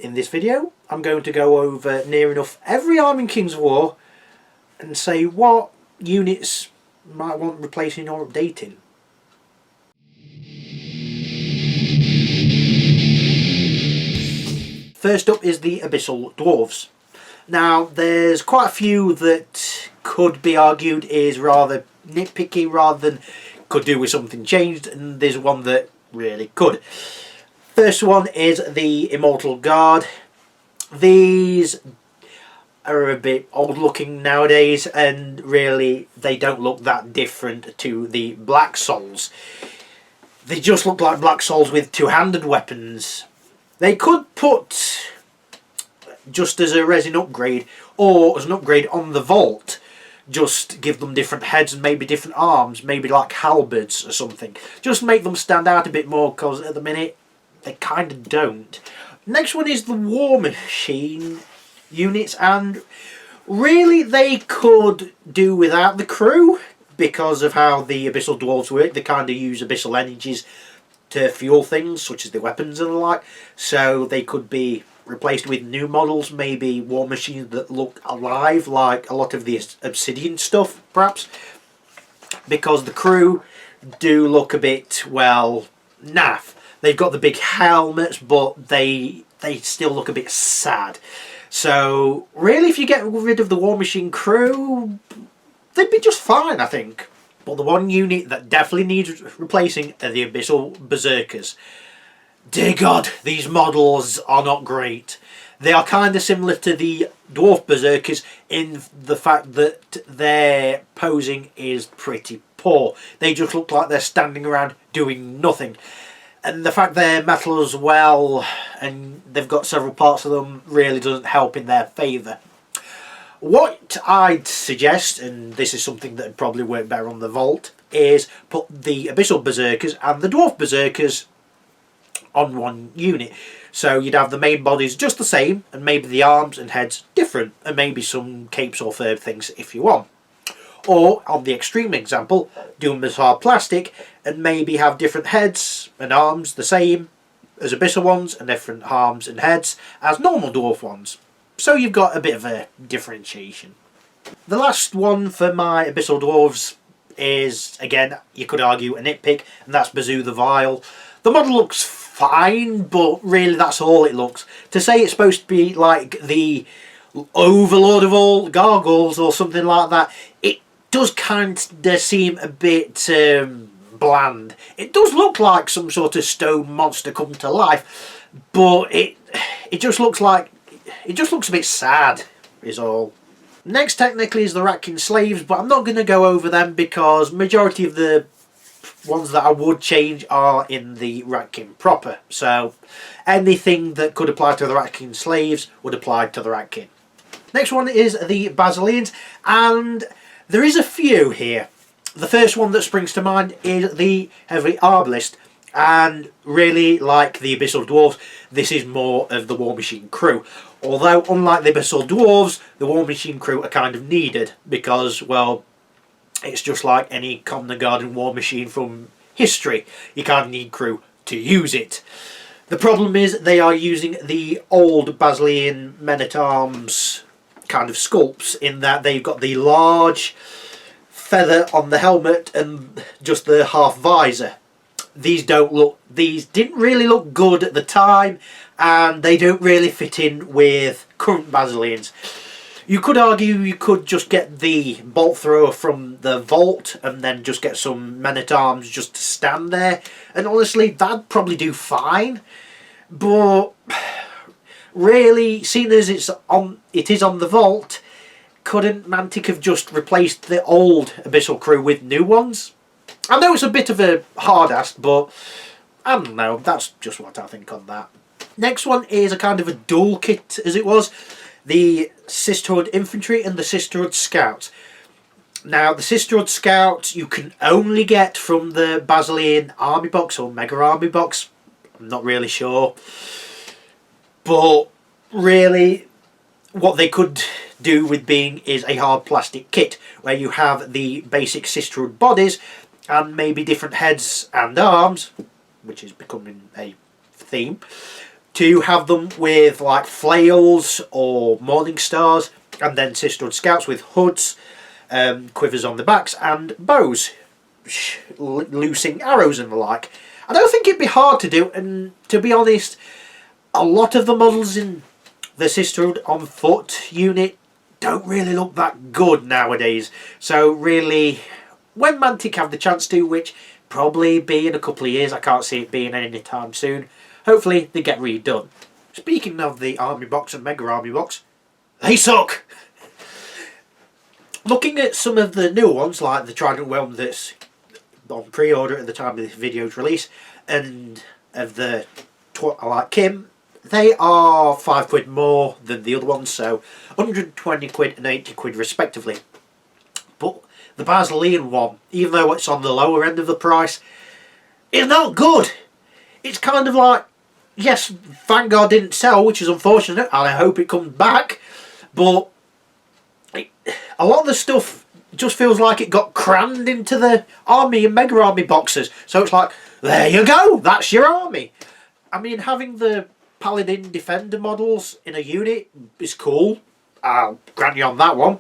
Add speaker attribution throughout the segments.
Speaker 1: In this video, I'm going to go over near enough every arm in Kings of War and say what units might want replacing or updating. First up is the Abyssal Dwarves. Now, there's quite a few that could be argued is rather nitpicky rather than could do with something changed, and there's one that really could. First one is the Immortal Guard. These are a bit old looking nowadays, and really they don't look that different to the Black Souls. They just look like Black Souls with two-handed weapons. They could put just as a resin upgrade or as an upgrade on the vault, just give them different heads and maybe different arms, maybe like halberds or something. Just make them stand out a bit more, because at the minute they kind of don't. Next one is the War Machine units, and really they could do without the crew because of how the Abyssal Dwarves work. They kind of use abyssal energies to fuel things such as the weapons and the like, so they could be replaced with new models, maybe war machines that look alive like a lot of the Obsidian stuff perhaps, because the crew do look a bit, well, naff. They've got the big helmets, but they still look a bit sad. So really, if you get rid of the War Machine crew, they'd be just fine, I think. But the one unit that definitely needs replacing are the Abyssal Berserkers. Dear God, these models are not great. They are kind of similar to the Dwarf Berserkers in the fact that their posing is pretty poor. They just look like they're standing around doing nothing. And the fact they're metal as well, and they've got several parts of them, really doesn't help in their favour. What I'd suggest, and this is something that would probably work better on the vault, is put the Abyssal Berserkers and the Dwarf Berserkers on one unit. So you'd have the main bodies just the same, and maybe the arms and heads different, and maybe some capes or third things if you want. Or, on the extreme example, do them as hard plastic and maybe have different heads and arms the same as Abyssal ones and different arms and heads as normal Dwarf ones. So you've got a bit of a differentiation. The last one for my Abyssal Dwarves is, again, you could argue a nitpick, and that's Bazoo the Vile. The model looks fine, but really that's all it looks. To say it's supposed to be like the overlord of all gargoyles or something like that, it does kind of seem a bit bland. It does look like some sort of stone monster come to life, but it just looks like, it just looks a bit sad is all. Next technically is the Ratkin Slaves, but I'm not going to go over them because majority of the ones that I would change are in the Ratkin proper. So anything that could apply to the Ratkin Slaves would apply to the Ratkin. Next one is the Basilians, and there is a few here. The first one that springs to mind is the Heavy Arbalist, and really, like the Abyssal Dwarves, this is more of the War Machine crew. Although, unlike the Abyssal Dwarves, the War Machine crew are kind of needed because, well, it's just like any Common Garden War Machine from history. You kind of need crew to use it. The problem is they are using the old Basilian men-at-arms kind of sculpts, in that they've got the large feather on the helmet and just the half visor. These didn't really look good at the time, and they don't really fit in with current Basilians. You could argue you could just get the bolt thrower from the vault and then just get some men-at-arms just to stand there, and honestly that'd probably do fine. But really, seeing as it is on the vault, couldn't Mantic have just replaced the old Abyssal crew with new ones? I know it's a bit of a hard ask, but I don't know, that's just what I think on that. Next one is a kind of a dual kit, as it was. The Sisterhood Infantry and the Sisterhood Scouts. Now, the Sisterhood Scouts you can only get from the Basilian Army Box or Mega Army Box. I'm not really sure. But really, what they could do with being is a hard plastic kit, where you have the basic Sisterhood bodies and maybe different heads and arms, which is becoming a theme, to have them with like flails or morning stars, and then Sisterhood Scouts with hoods, quivers on the backs, and bows, loosing arrows and the like. I don't think it'd be hard to do, and to be honest, a lot of the models in the Sisterhood on foot unit don't really look that good nowadays. So really, when Mantic have the chance to, which probably be in a couple of years, I can't see it being any time soon, hopefully they get redone. Speaking of the Army Box and Mega Army Box, they suck! Looking at some of the newer ones, like the Trident Realm that's on pre-order at the time of this video's release, and of the I Like Kim, they are £5 more than the other ones, so 120 quid and 80 quid respectively. But the Basilian one, even though it's on the lower end of the price, is not good. It's kind of like, yes, Vanguard didn't sell, which is unfortunate, and I hope it comes back, but a lot of the stuff just feels like it got crammed into the Army and Mega Army boxes. So it's like, there you go, that's your army. I mean, having the Paladin Defender models in a unit is cool. I'll grant you on that one.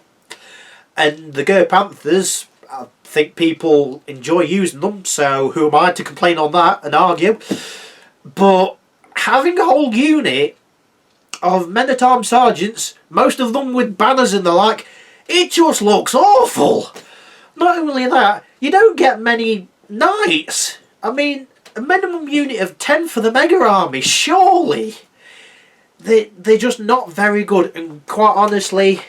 Speaker 1: And the Ger Panthers, I think people enjoy using them, so who am I to complain on that and argue? But having a whole unit of men-at-arms sergeants, most of them with banners and the like, it just looks awful. Not only that, you don't get many knights. I mean, a minimum unit of 10 for the Mega Army, surely. They're just not very good, and quite honestly,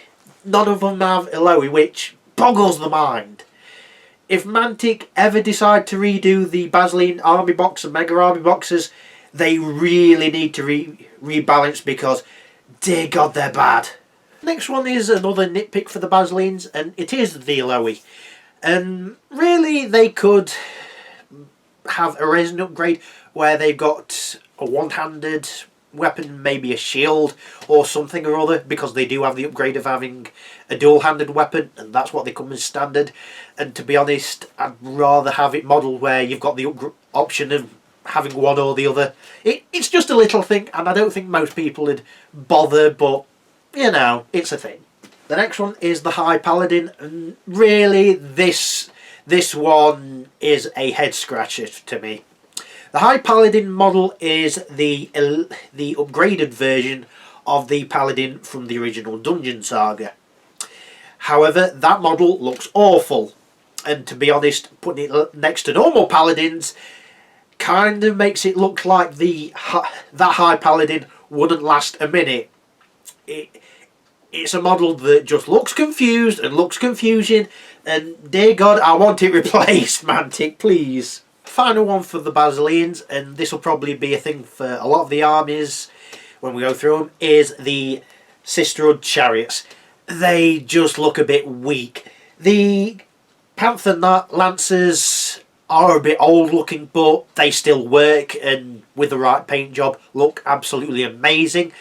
Speaker 1: none of them have Eloi, which boggles the mind. If Mantic ever decide to redo the Basilian Army Box and Mega Army Boxes, they really need to rebalance, because, dear God, they're bad. Next one is another nitpick for the Basilians, and it is the Eloi. And really, they could have a resin upgrade where they've got a one-handed weapon, maybe a shield or something or other, because they do have the upgrade of having a dual-handed weapon, and that's what they come as standard. And to be honest, I'd rather have it modelled where you've got the option of having one or the other. It's just a little thing, and I don't think most people would bother, but you know, it's a thing. The next one is the High Paladin, and really this one is a head scratcher to me. The High Paladin model is the upgraded version of the Paladin from the original Dungeon Saga. However, that model looks awful, and to be honest, putting it next to normal Paladins kind of makes it look like that High Paladin wouldn't last a minute. It's a model that just looks confused and looks confusing, and dear God, I want it replaced, Mantic, please. Final one for the Basilians, and this will probably be a thing for a lot of the armies when we go through them, is the Sisterhood Chariots. They just look a bit weak. The Panther Lancers are a bit old looking, but they still work, and with the right paint job look absolutely amazing.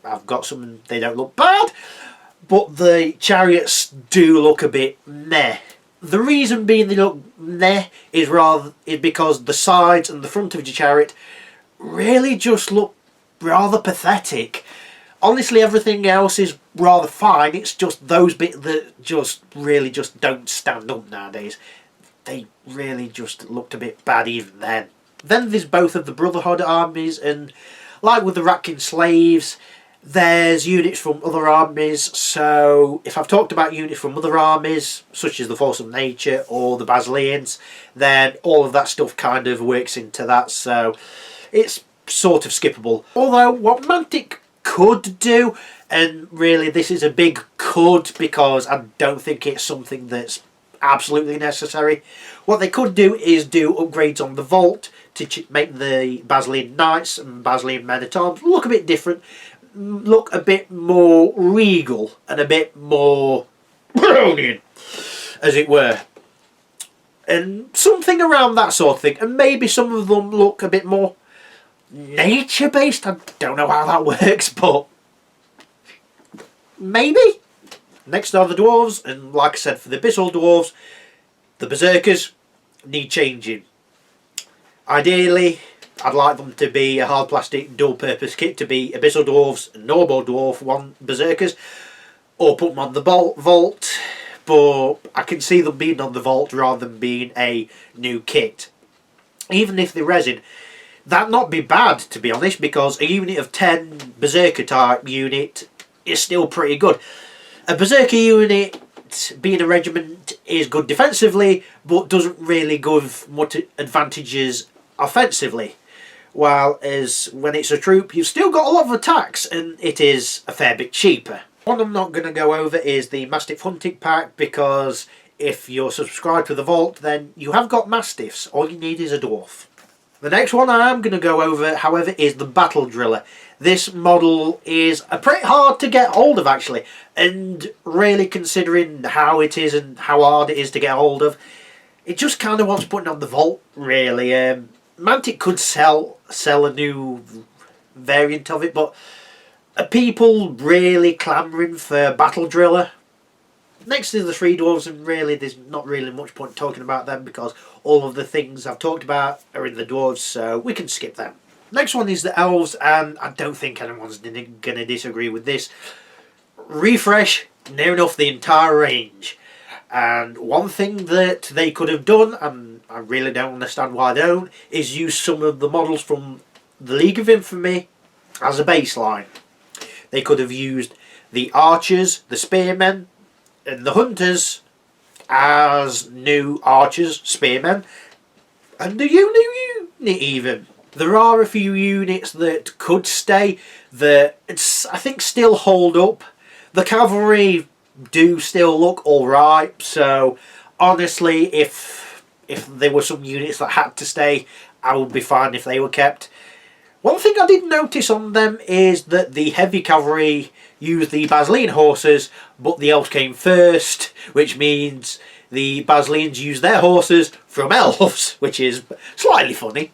Speaker 1: I've got some, they don't look bad, but the Chariots do look a bit meh. The reason being they look meh is because the sides and the front of your chariot really just look rather pathetic. Honestly, everything else is rather fine. It's just those bits that just really just don't stand up nowadays. They really just looked a bit bad even then. Then there's both of the Brotherhood armies, and like with the Ratkin Slaves, there's units from other armies. So if I've talked about units from other armies, such as the Force of Nature or the Basilians, then all of that stuff kind of works into that, so it's sort of skippable. Although what Mantic could do, and really this is a big could because I don't think it's something that's absolutely necessary, what they could do is do upgrades on the Vault to make the Basilian Knights and Basilian Men-at-Arms look a bit different, look a bit more regal and a bit more Baronian, as it were, and something around that sort of thing. And maybe some of them look a bit more nature based. I don't know how that works, but maybe. Next are the Dwarves, and like I said, for the Abyssal Dwarves, the Berserkers need changing. Ideally, I'd like them to be a hard plastic dual purpose kit, to be Abyssal Dwarves and Normal Dwarf 1 Berserkers, or put them on the vault, but I can see them being on the vault rather than being a new kit. Even if they're resin, that'd not be bad, to be honest, because a unit of 10 Berserker type unit is still pretty good. A Berserker unit, being a regiment, is good defensively, but doesn't really give much advantages offensively. While as when it's a troop, you've still got a lot of attacks, and it is a fair bit cheaper. One I'm not going to go over is the Mastiff Hunting Pack, because if you're subscribed to the Vault, then you have got Mastiffs. All you need is a Dwarf. The next one I am going to go over, however, is the Battle Driller. This model is a pretty hard to get hold of, actually, and really considering how it is and how hard it is to get hold of, it just kind of wants putting on the Vault, really. Mantic could sell a new variant of it, but are people really clamouring for Battle Driller? Next is the Three Dwarves, and really there's not really much point talking about them because all of the things I've talked about are in the Dwarves, so we can skip them. Next one is the Elves, and I don't think anyone's going to disagree with this. Refresh near enough the entire range. And one thing that they could have done, and I really don't understand why they don't, is use some of the models from the League of Infamy as a baseline. They could have used the Archers, the Spearmen, and the Hunters as new Archers, Spearmen, and the new unit even. There are a few units that could stay that I think still hold up. The Cavalry do still look alright, so honestly if there were some units that had to stay, I would be fine if they were kept. One thing I did notice on them is that the Heavy Cavalry used the Basilian horses, but the Elves came first, which means the Basilians used their horses from Elves, which is slightly funny.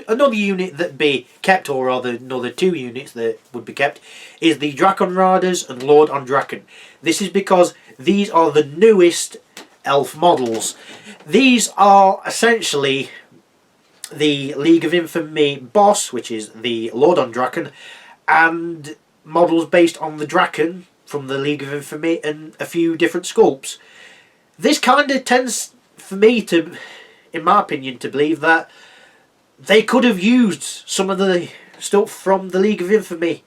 Speaker 1: Another unit that'd be kept, or rather another two units that would be kept, is the Drakon Riders and Lord on Drakon. This is because these are the newest elf models. These are essentially the League of Infamy boss, which is the Lord on Drakon, and models based on the Drakon from the League of Infamy and a few different sculpts. This kind of tends for me to, in my opinion, to believe that they could have used some of the stuff from the League of Infamy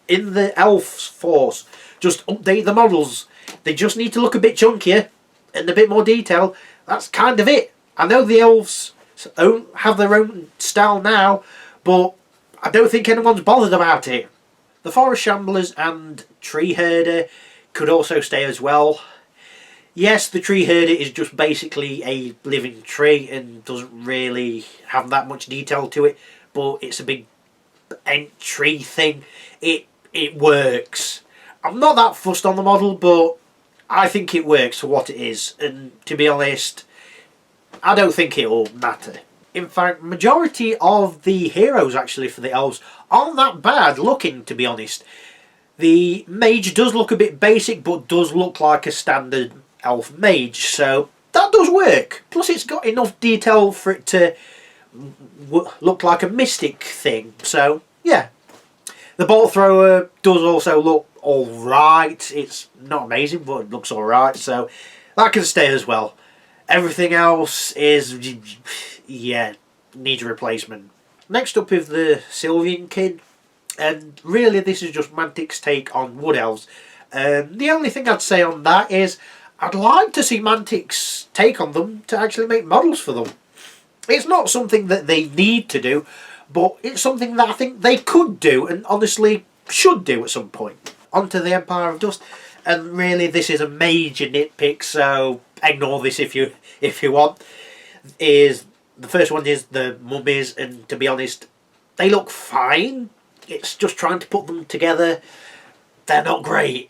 Speaker 1: in the Elves force. Just update the models. They just need to look a bit chunkier and a bit more detail. That's kind of it. I know the Elves have their own style now, but I don't think anyone's bothered about it. The Forest Shamblers and Tree Herder could also stay as well. Yes, the Tree Herder is just basically a living tree and doesn't really have that much detail to it, but it's a big tree thing. It works. I'm not that fussed on the model, but I think it works for what it is, and to be honest, I don't think it'll matter. In fact, majority of the heroes actually for the Elves aren't that bad looking, to be honest. The Mage does look a bit basic, but does look like a standard elf mage, so that does work. Plus it's got enough detail for it to look like a mystic thing, so yeah. The Bolt Thrower does also look alright. It's not amazing, but it looks alright, so that can stay as well. Everything else is, yeah, needs a replacement. Next up is the Sylvian Kin, and really this is just Mantic's take on Wood Elves. The only thing I'd say on that is I'd like to see Mantic's take on them to actually make models for them. It's not something that they need to do, but it's something that I think they could do and honestly should do at some point. Onto the Empire of Dust, and really this is a major nitpick, so ignore this if you want. The first one is the mummies, and to be honest, they look fine. It's just trying to put them together. They're not great.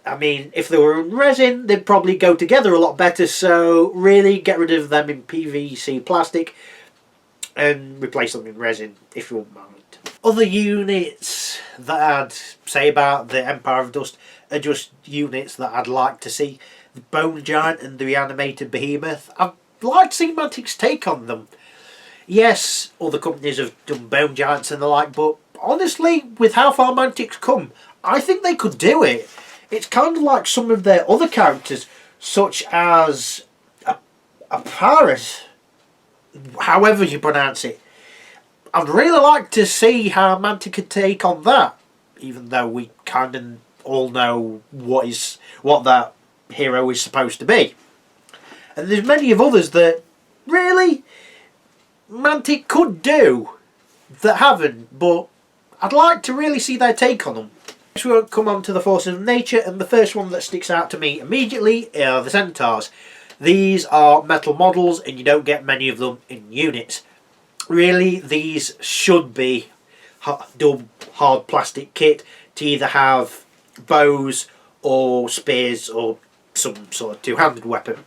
Speaker 1: I mean, if they were in resin, they'd probably go together a lot better, so really get rid of them in PVC plastic and replace them in resin, if you wouldn't mind. Other units that I'd say about the Empire of Dust are just units that I'd like to see. The Bone Giant and the Reanimated Behemoth. I'd like to see Mantic's take on them. Yes, other companies have done Bone Giants and the like, but honestly, with how far Mantic's come, I think they could do it. It's kind of like some of their other characters, such as a Paris, however you pronounce it. I'd really like to see how Mantic could take on that, even though we kind of all know what that hero is supposed to be. And there's many of others that really Mantic could do that haven't, but I'd like to really see their take on them. Next we'll come on to the forces of nature, and the first one that sticks out to me immediately are the centaurs. These are metal models and you don't get many of them in units. Really, these should be double hard plastic kit to either have bows or spears or some sort of two-handed weapon.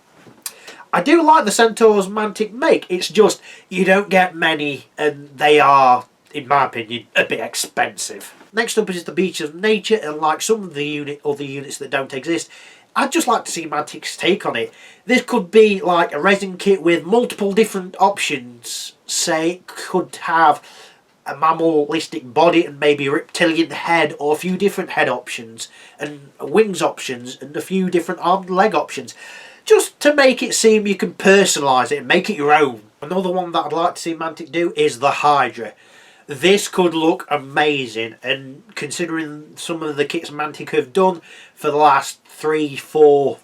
Speaker 1: I do like the centaurs Mantic make, it's just you don't get many and they are, in my opinion, a bit expensive. Next up is the beaches of nature, and like some of the other units that don't exist, I'd just like to see Mantic's take on it. This could be like a resin kit with multiple different options. Say it could have a mammalistic body and maybe a reptilian head, or a few different head options, and wings options, and a few different armed leg options. Just to make it seem you can personalise it and make it your own. Another one that I'd like to see Mantic do is the Hydra. This could look amazing, and considering some of the kits Mantic have done for the last 3, 4,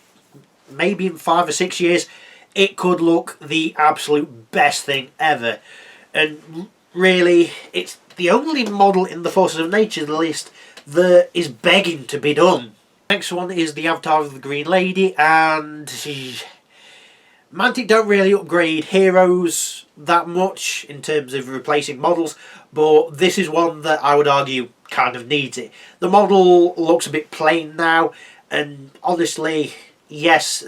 Speaker 1: maybe even 5 or 6 years, it could look the absolute best thing ever. And really, it's the only model in the Forces of Nature list that is begging to be done. Next one is the Avatar of the Green Lady, and Mantic don't really upgrade heroes that much in terms of replacing models, but this is one that I would argue kind of needs it. The model looks a bit plain now, and honestly, yes,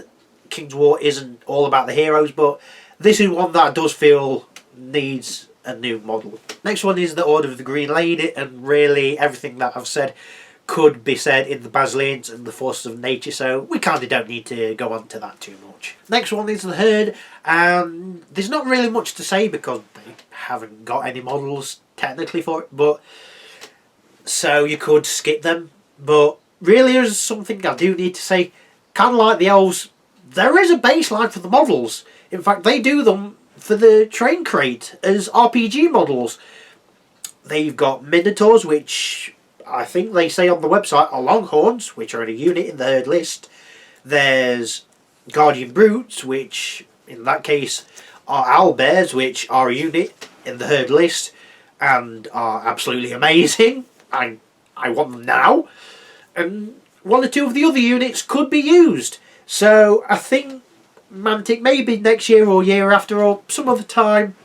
Speaker 1: King's War isn't all about the heroes, but this is one that I does feel needs a new model. Next one is the Order of the Green Lady, and really everything that I've said could be said in the Basilians and the Forces of Nature, so we kind of don't need to go on to that too much. Next one is the Herd, and there's not really much to say because they haven't got any models technically for it, but so you could skip them. But really, there's something I do need to say. Kind of like the Elves, there is a baseline for the models. In fact, they do them for the train crate as RPG models. They've got Minotaurs, which I think they say on the website are Longhorns, which are in a unit in the Herd list. There's Guardian Brutes, which in that case are Owlbears, which are a unit in the Herd list and are absolutely amazing. I want them now. And one or two of the other units could be used. So I think Mantic, maybe next year or year after or some other time,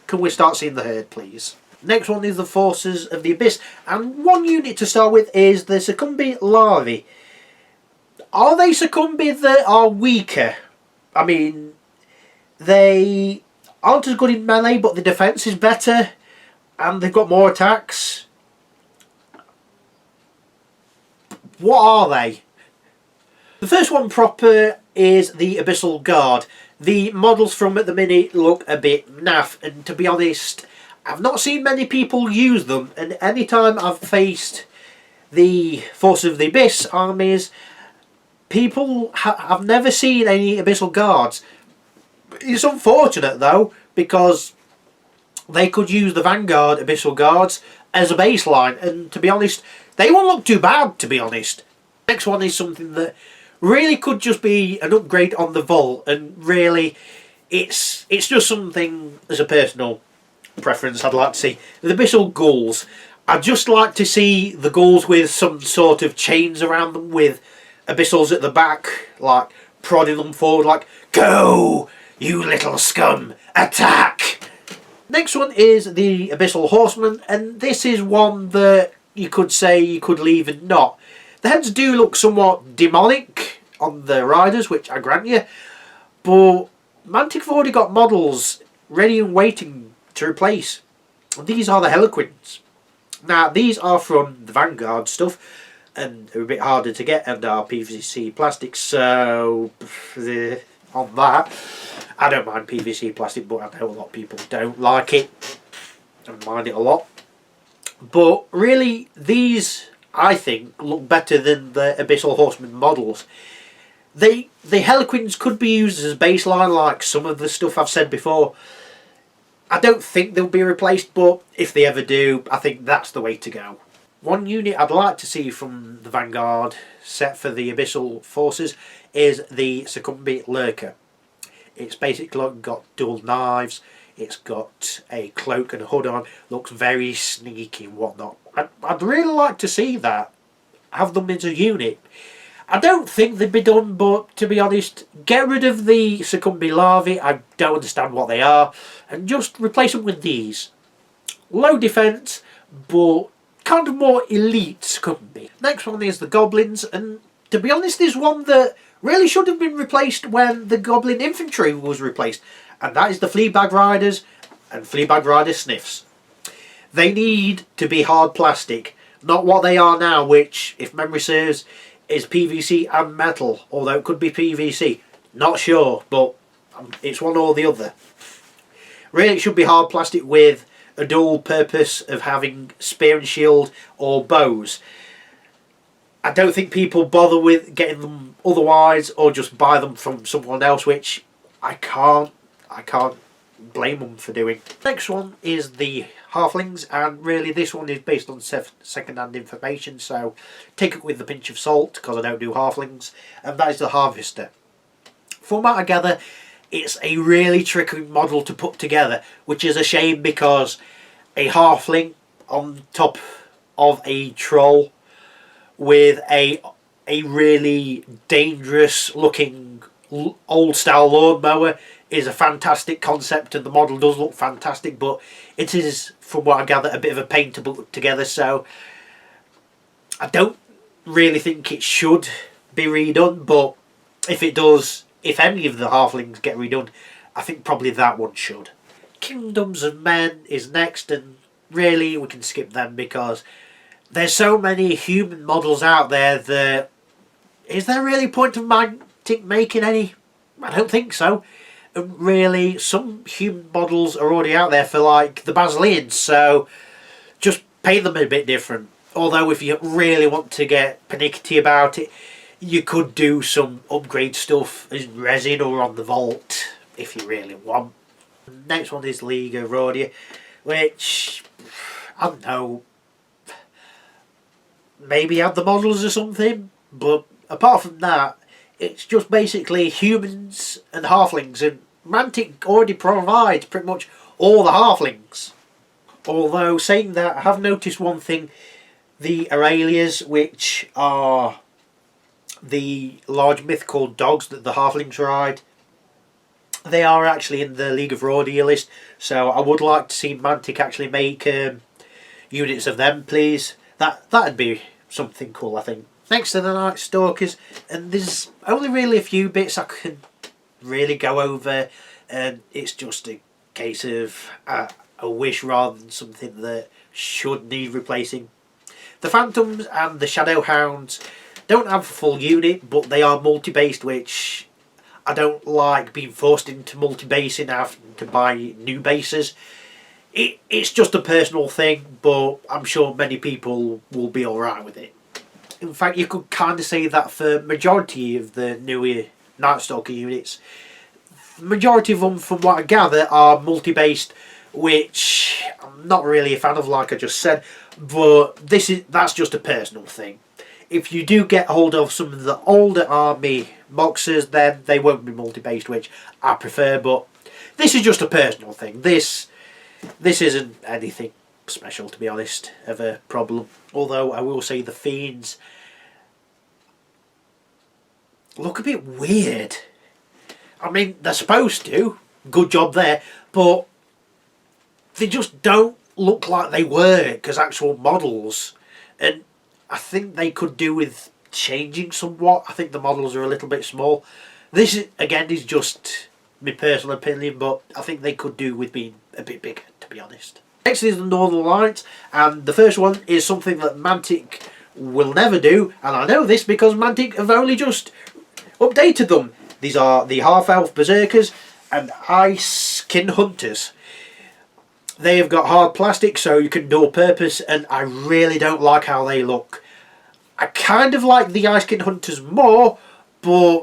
Speaker 1: can we start seeing the Herd, please? Next one is the Forces of the Abyss, and one unit to start with is the Succumbi Larvae. Are they Succumbi that are weaker? I mean, they aren't as good in melee, but the defence is better, and they've got more attacks. What are they? The first one proper is the Abyssal Guard. The models from at the minute look a bit naff, and to be honest, I've not seen many people use them, and any time I've faced the Forces of the Abyss armies, people I've never seen any Abyssal Guards. It's unfortunate though, because they could use the Vanguard Abyssal Guards as a baseline, and to be honest, they won't look too bad, to be honest. Next one is something that really could just be an upgrade on the Vault, and really it's just something as a personal preference I'd like to see. The Abyssal Ghouls. I'd just like to see the ghouls with some sort of chains around them with abyssals at the back, like prodding them forward like, "Go, you little scum, attack!" Next one is the Abyssal Horsemen, and this is one that you could say you could leave and not. The heads do look somewhat demonic on the riders, which I grant you, but Mantic have already got models ready and waiting to replace. These are the Heliquins. Now, these are from the Vanguard stuff, and they're a bit harder to get and are PVC plastics, so on that. I don't mind PVC plastic, but I know a lot of people don't like it and mind it a lot. But really, these, I think, look better than the Abyssal Horseman models. The Harlequins could be used as a baseline, like some of the stuff I've said before. I don't think they'll be replaced, but if they ever do, I think that's the way to go. One unit I'd like to see from the Vanguard set for the Abyssal Forces is the Succumbi Lurker. It's basically got dual knives, it's got a cloak and a hood on, looks very sneaky and whatnot. I'd really like to see that, have them as a unit. I don't think they'd be done, but to be honest, get rid of the Succumbi larvae, I don't understand what they are, and just replace them with these. Low defence, but kind of more elite Succumbi. Next one is the Goblins, and to be honest, there's one that really should have been replaced when the Goblin Infantry was replaced, and that is the Fleabag Riders and Fleabag Rider Sniffs. They need to be hard plastic, not what they are now, which, if memory serves, is PVC and metal, although it could be PVC. Not sure, but it's one or the other. Really, it should be hard plastic with a dual purpose of having spear and shield or bows. I don't think people bother with getting them otherwise, or just buy them from someone else, which I can't blame them for doing. Next one is the Halflings, and really this one is based on second-hand information, so take it with a pinch of salt because I don't do Halflings, and that is the Harvester. From what I gather, it's a really tricky model to put together, which is a shame because a Halfling on top of a Troll with a really dangerous looking old style lawnmower is a fantastic concept, and the model does look fantastic, but it is, from what I gather, a bit of a pain to put together, so I don't really think it should be redone, but if it does, if any of the Halflings get redone, I think probably that one should. Kingdoms of Men is next, and really we can skip them because there's so many human models out there that is there really a point of Mantic making any? I don't think so. And really, some human models are already out there for like the Basileans, so just paint them a bit different. Although if you really want to get pernickety about it, you could do some upgrade stuff in resin or on the vault if you really want. Next one is League of Rhodia, which I don't know, maybe add the models or something, but apart from that, it's just basically humans and halflings, and Mantic already provides pretty much all the halflings. Although saying that, I have noticed one thing: the Aurelias, which are the large mythical dogs that the halflings ride, they are actually in the League of Rhodia list, so I would like to see Mantic actually make units of them, please. That'd be something cool, I think. Next to the Night Stalkers, and there's only really a few bits I can really go over, and it's just a case of a wish rather than something that should need replacing. The Phantoms and the Shadow Hounds don't have a full unit, but they are multi-based, which I don't like being forced into multi-basing, having to buy new bases. It's just a personal thing, but I'm sure many people will be alright with it. In fact, you could kind of say that for majority of the newer Night Stalker units. The majority of them, from what I gather, are multi-based, which I'm not really a fan of, like I just said, but that's just a personal thing. If you do get hold of some of the older army boxes, then they won't be multi-based, which I prefer, but this is just a personal thing. This isn't anything special, to be honest, of a problem. Although I will say the Fiends look a bit weird. I mean, they're supposed to. Good job there. But they just don't look like they work as actual models. And I think they could do with changing somewhat. I think the models are a little bit small. This, again, is just my personal opinion, but I think they could do with being a bit bigger, to be honest. Next is the Northern Lights, and the first one is something that Mantic will never do, and I know this because Mantic have only just updated them. These are the half-elf berserkers and ice-skin hunters. They have got hard plastic, so you can dual purpose, and I really don't like how they look. I kind of like the ice-skin hunters more, but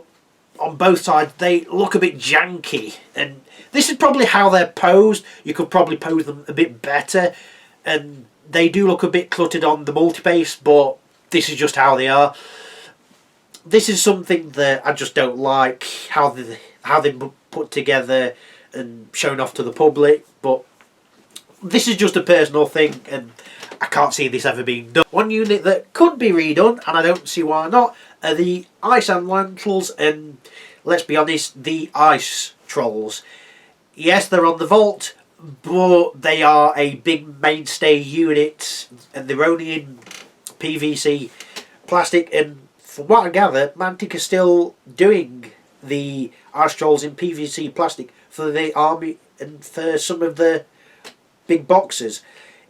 Speaker 1: on both sides they look a bit janky, and this is probably how they're posed. You could probably pose them a bit better, and they do look a bit cluttered on the multi-base, but this is just how they are. This is something that I just don't like, how they put together and shown off to the public, but this is just a personal thing, and I can't see this ever being done. One unit that could be redone, and I don't see why not, are the Ice Elementals, and let's be honest, the Ice Trolls. Yes, they're on the vault, but they are a big mainstay unit, and they're only in PVC plastic, and from what I gather, Mantic is still doing the Ice Trolls in PVC plastic for the army and for some of the big boxes.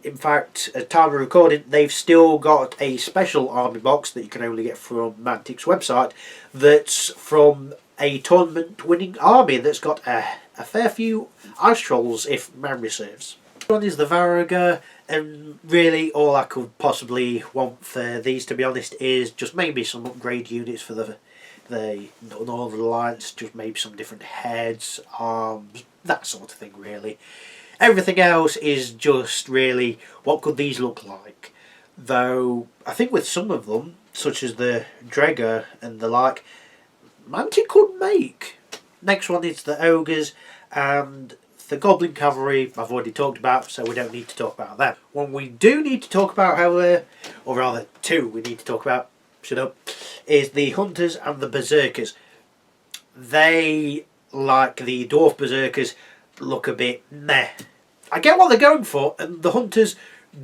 Speaker 1: In fact, at time of recording, they've still got a special army box that you can only get from Mantic's website, that's from a tournament winning army that's got a fair few Ice Trolls, if memory serves. One is the Varaga, and really all I could possibly want for these, to be honest, is just maybe some upgrade units for the Northern Alliance, just maybe some different heads, arms, that sort of thing really. Everything else is just really, what could these look like? Though, I think with some of them, such as the Dregger and the like, Mantic could make. Next one is the Ogres, and the Goblin Cavalry I've already talked about, so we don't need to talk about that. One we do need to talk about, however, or rather two we need to talk about, shut up, is the Hunters and the Berserkers. They, like the Dwarf Berserkers, look a bit meh. I get what they're going for, and the Hunters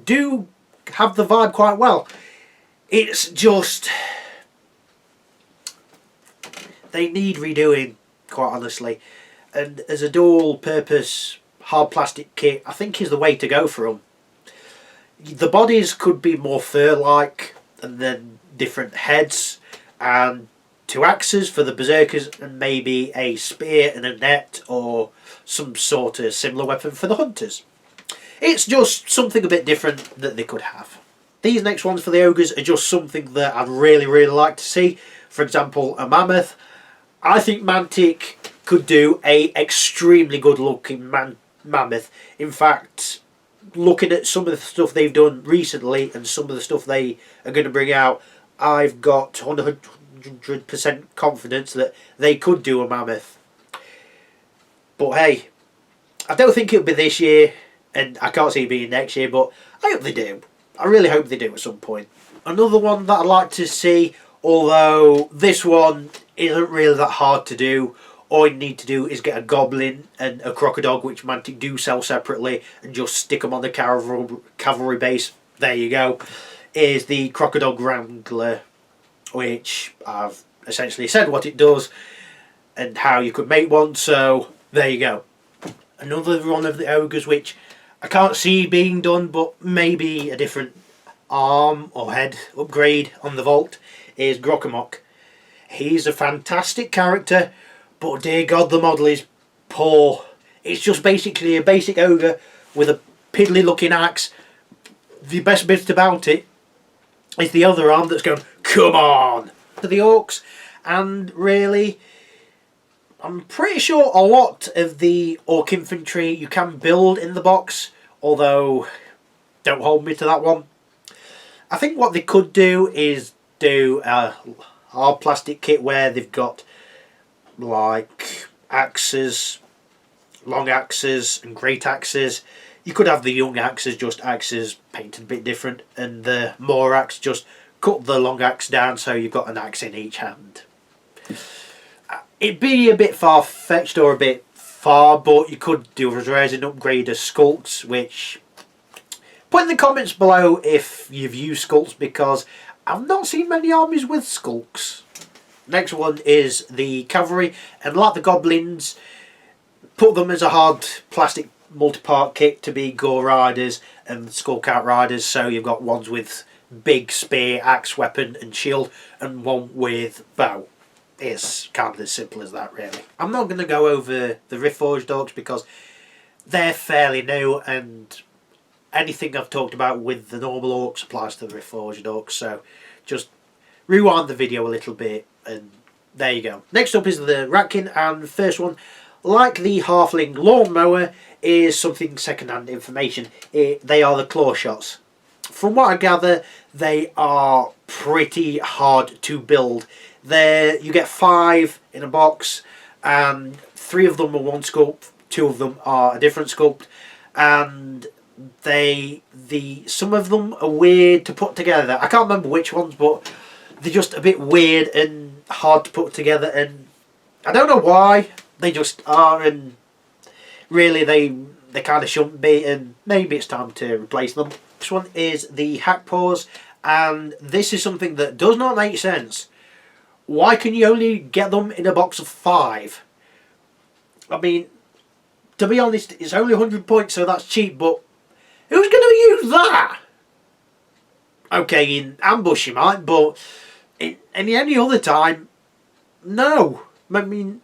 Speaker 1: do have the vibe quite well. It's just, they need redoing, quite honestly. And as a dual purpose hard plastic kit, I think is the way to go for them. The bodies could be more fur-like, and then different heads, and 2 axes for the Berserkers, and maybe a spear and a net, or some sort of similar weapon for the Hunters. It's just something a bit different that they could have. These next ones for the Ogres are just something that I'd really like to see. For example, a Mammoth. I think Mantic could do a extremely good looking Mammoth. In fact, looking at some of the stuff they've done recently and some of the stuff they are going to bring out, I've got 100% confidence that they could do a Mammoth. But hey, I don't think it'll be this year, and I can't see it being next year, but I hope they do. I really hope they do at some point. Another one that I'd like to see, although this one isn't really that hard to do, all you need to do is get a Goblin and a Crocodile, which Mantic do sell separately, and just stick them on the cavalry base. There you go. Is the Crocodile Wrangler, which I've essentially said what it does and how you could make one, so there you go. Another one of the Ogres which I can't see being done, but maybe a different arm or head upgrade on the vault, is Grockamok. He's a fantastic character, but dear God, the model is poor. It's just basically a basic ogre with a piddly looking axe. The best bit about it is the other arm that's going, come on, to the orcs. And really, I'm pretty sure a lot of the orc infantry you can build in the box, although don't hold me to that one. I think what they could do is do a hard plastic kit where they've got like axes, long axes and great axes. You could have the young axes, just axes painted a bit different, and the more axe, just cut the long axe down so you've got an axe in each hand. It'd be a bit far-fetched or a bit far, but you could do a resin upgrade of sculpts, which, put in the comments below if you've used sculpts, because I've not seen many armies with skulks. Next one is the cavalry, and like the goblins, put them as a hard plastic multi-part kit to be gore riders and skulk out riders. So you've got ones with big spear, axe, weapon and shield, and one with bow. It's kind of as simple as that, really. I'm not going to go over the Reforged orcs because they're fairly new, and anything I've talked about with the normal orcs applies to the Reforged orcs, so just rewind the video a little bit and there you go. Next up is the Ratkin, and the first one, like the Halfling Lawnmower, is something second-hand information. They are the claw shots. From what I gather, they are pretty hard to build. You get 5 in a box, and 3 of them are one sculpt, 2 of them are a different sculpt, and some of them are weird to put together. I can't remember which ones, but they're just a bit weird and hard to put together, and I don't know why. They just are, and really they kind of shouldn't be, and maybe it's time to replace them. This one is the Hack Paws, and this is something that does not make sense. Why can you only get them in a box of 5? I mean, to be honest, it's only 100 points, so that's cheap, but who's going to use that? Okay, in ambush you might, but in any other time, no. I mean,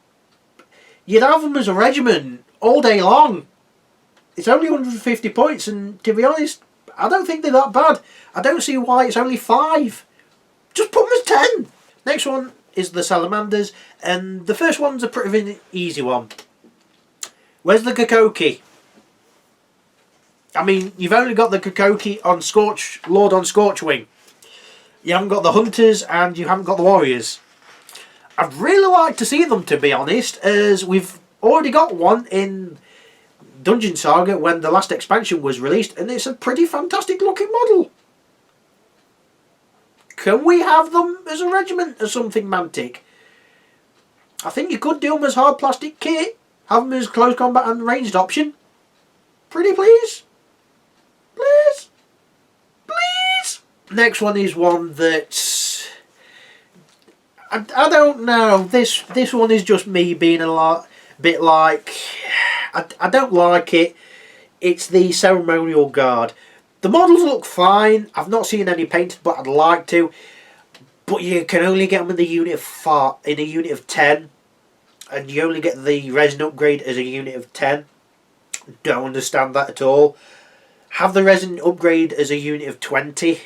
Speaker 1: you'd have them as a regiment all day long. It's only 150 points, and to be honest, I don't think they're that bad. I don't see why it's only 5. Just put them as 10. Next one is the Salamanders, and the first one's a pretty easy one. Where's the Kokoki? I mean, you've only got the Kokoki on Lord on Scorchwing. You haven't got the Hunters, and you haven't got the Warriors. I'd really like to see them, to be honest, as we've already got one in Dungeon Saga when the last expansion was released, and it's a pretty fantastic looking model. Can we have them as a regiment or something, Mantic? I think you could do them as hard plastic kit. Have them as close combat and ranged option. Pretty please? Please? Please? Next one is one that I don't know. This one is just me being a bit like, I don't like it. It's the Ceremonial Guard. The models look fine. I've not seen any painted, but I'd like to. But you can only get them in the unit of 10, and you only get the resin upgrade as a unit of 10. Don't understand that at all. Have the resin upgrade as a unit of 20.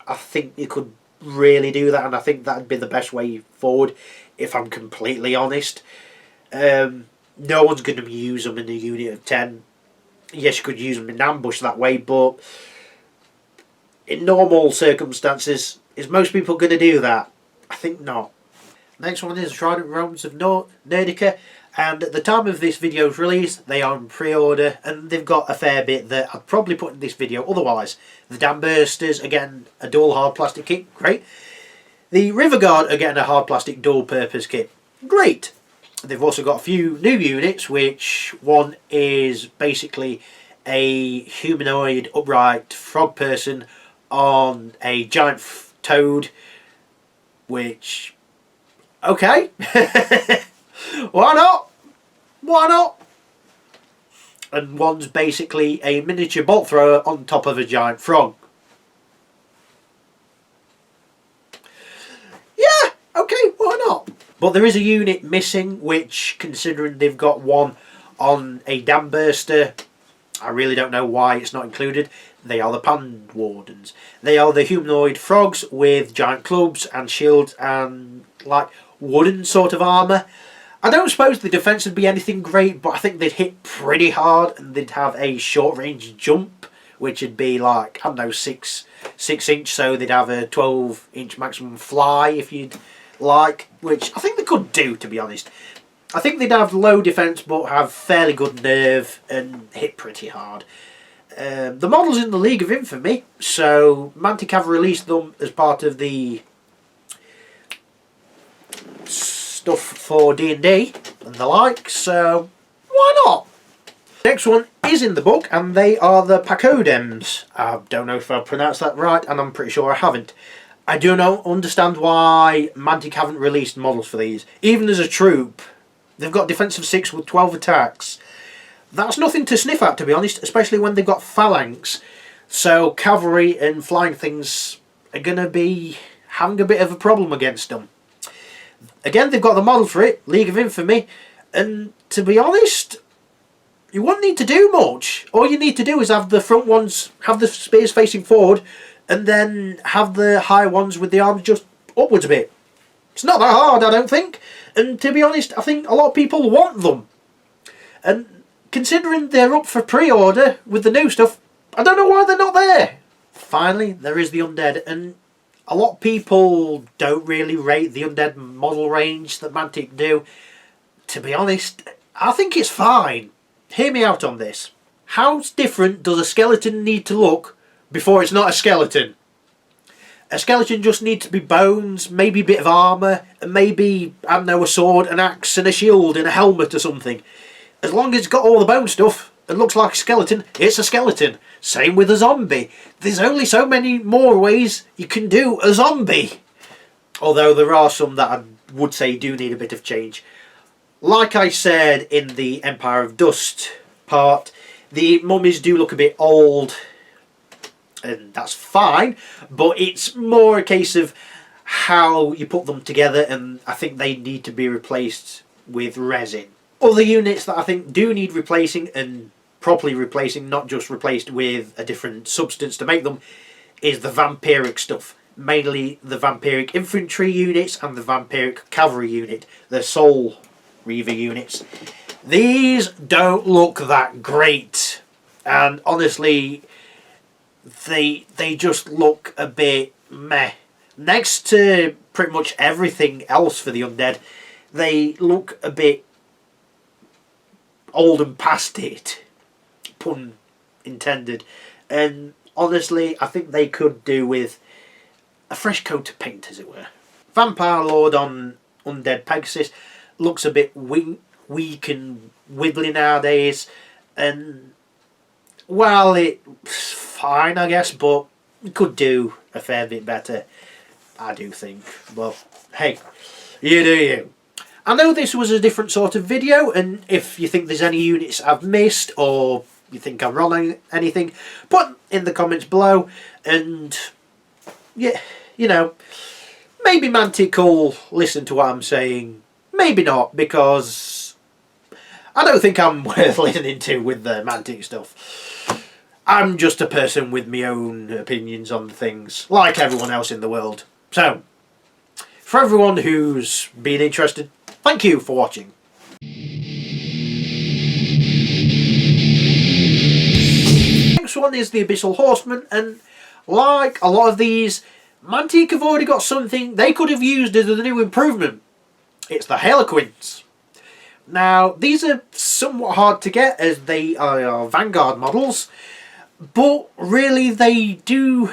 Speaker 1: I think you could really do that, and I think that'd be the best way forward, if I'm completely honest. No one's going to use them in a unit of 10. Yes, you could use them in ambush that way, but in normal circumstances, is most people going to do that? I think not. Next one is Trident Realms of Nerdica, and at the time of this video's release, they are on pre-order, and they've got a fair bit that I'd probably put in this video otherwise. The Dam Bursters, again, a dual hard plastic kit, great. The River Guard are getting a hard plastic dual purpose kit, great. They've also got a few new units, which one is basically a humanoid upright frog person on a giant toad, which, okay, why not? Why not? And one's basically a miniature bolt thrower on top of a giant frog. Yeah, okay, why not? But there is a unit missing, which, considering they've got one on a Dam Burster, I really don't know why it's not included. They are the Pand Wardens. They are the humanoid frogs with giant clubs and shields and like wooden sort of armour. I don't suppose the defence would be anything great, but I think they'd hit pretty hard, and they'd have a short range jump, which would be like, I don't know, 6 inch, so they'd have a 12-inch maximum fly if you'd like, which I think they could do, to be honest. I think they'd have low defence but have fairly good nerve and hit pretty hard. The model's in the League of Infamy, so Mantic have released them as part of the stuff for D&D and the like, so why not? Next one is in the book, and they are the Pacodems. I don't know if I pronounced that right, and I'm pretty sure I haven't. I do not understand why Mantic haven't released models for these. Even as a troop, they've got defensive 6 with 12 attacks. That's nothing to sniff at, to be honest, especially when they've got phalanx. So cavalry and flying things are going to be having a bit of a problem against them. Again, they've got the model for it, League of Infamy, and to be honest, you wouldn't need to do much. All you need to do is have the front ones, have the spears facing forward, and then have the high ones with the arms just upwards a bit. It's not that hard, I don't think. And to be honest, I think a lot of people want them. And considering they're up for pre-order with the new stuff, I don't know why they're not there. Finally, there is the Undead, and a lot of people don't really rate the Undead model range that Mantic do. To be honest, I think it's fine. Hear me out on this. How different does a skeleton need to look before it's not a skeleton? A skeleton just needs to be bones, maybe a bit of armour, and maybe, I don't know, a sword, an axe and a shield and a helmet or something. As long as it's got all the bone stuff and looks like a skeleton, it's a skeleton. Same with a zombie. There's only so many more ways you can do a zombie. Although there are some that I would say do need a bit of change. Like I said in the Empire of Dust part, the mummies do look a bit old, and that's fine, but it's more a case of how you put them together, and I think they need to be replaced with resin. Other units that I think do need replacing, and properly replacing, not just replaced with a different substance to make them, is the vampiric stuff. Mainly the vampiric infantry units and the vampiric cavalry unit, the soul Reaver units. These don't look that great, and honestly they just look a bit meh. Next to pretty much everything else for the Undead, they look a bit old and past it, pun intended, and honestly I think they could do with a fresh coat of paint, as it were. Vampire Lord on Undead Pegasus looks a bit weak and wiggly nowadays, and well, it's fine I guess, but it could do a fair bit better, I do think. But hey, you do you. I know this was a different sort of video, and if you think there's any units I've missed or you think I'm wrong on anything, put in the comments below, and yeah, you know, maybe Mantic will listen to what I'm saying. Maybe not, because I don't think I'm worth listening to with the Mantic stuff. I'm just a person with my own opinions on things, like everyone else in the world. So, for everyone who's been interested, thank you for watching. Next one is the Abyssal Horseman, and like a lot of these, Mantic have already got something they could have used as a new improvement. It's the Harlequins. Now, these are somewhat hard to get as they are Vanguard models, but really they do...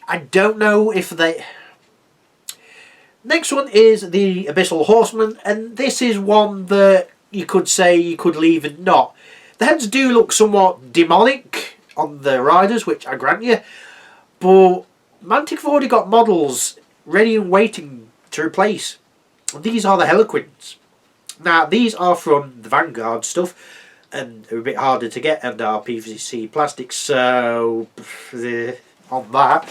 Speaker 1: I don't know if they... Next one is the Abyssal Horseman, and this is one that you could say you could leave and not. The heads do look somewhat demonic on the riders, which I grant you, but Mantic have already got models ready and waiting to replace. These are the Harlequins. Now, these are from the Vanguard stuff, and they're a bit harder to get, and are PVC plastic, so on that,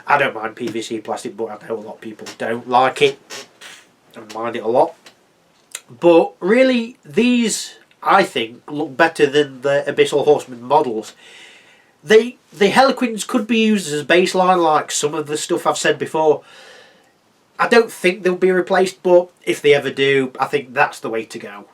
Speaker 1: I don't mind PVC plastic, but I know a lot of people don't like it and mind it a lot. But really, these, I think, look better than the Abyssal Horseman models. The Harlequins could be used as a baseline, like some of the stuff I've said before. I don't think they'll be replaced, but if they ever do, I think that's the way to go.